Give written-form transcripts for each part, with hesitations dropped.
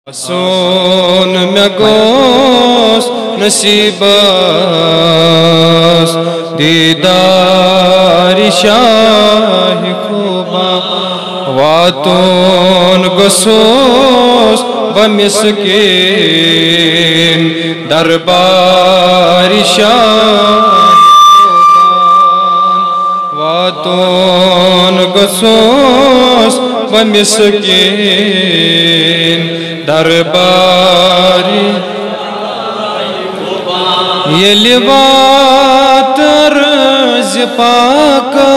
सोन में गोस नसीबस दीदार शाह खूबा वातोन गसोस बमिस्कीन दरबार शाह वातोन गसोस बमिस्कीन दरबारी ये बात अर्ज़ पाकस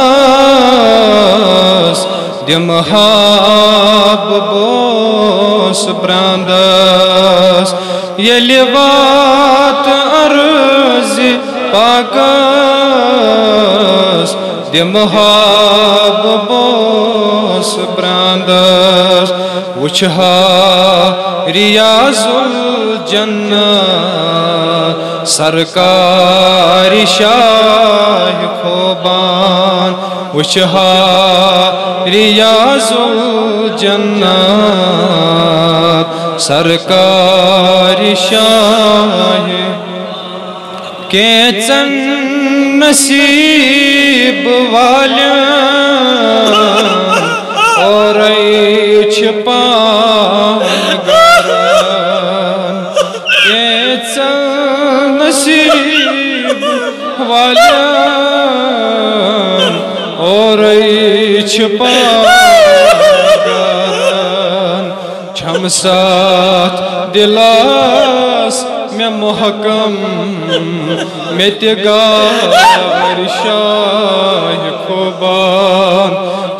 दिमहाब बोस ब्रांदस ये बात अर्ज़ पाकस दिमहाब बोस ब्रांदस वुछहा रियाजुल जन्नत सरकार शाह खोबान वुछहा रियाजुल जन्नत सरकार शाह कैचन नसीब वाले और नसीब वाले और छम साथ दिलास में महकम में तिगार शाह खोबान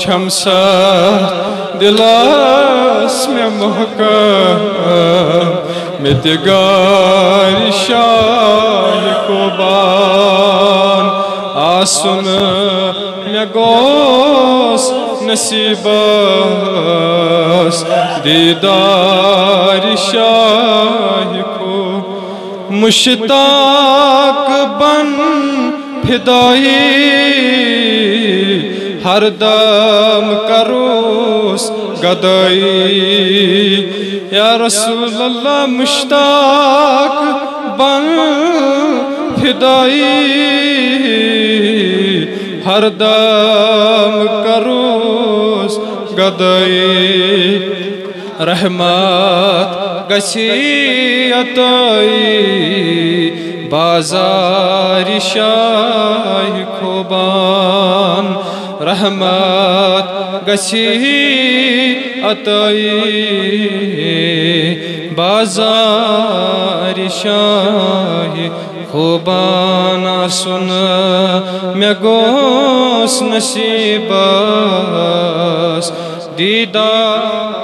छम साथ दिलास में महकम में तिगार शाह खोबान आसुन में गोस नसीबस दीदार शाह को मुश्ताक बन फिदाई हर दम करोस गदाई या रसूल अल्लाह मुश्ताक बन फिदाई हर दम करोस गदाई रहमत गसी अताई बाजार शाह खोबान रहमत गसी अताई बाजार शाह खोबाना सुन में गोस नसीबस दीदार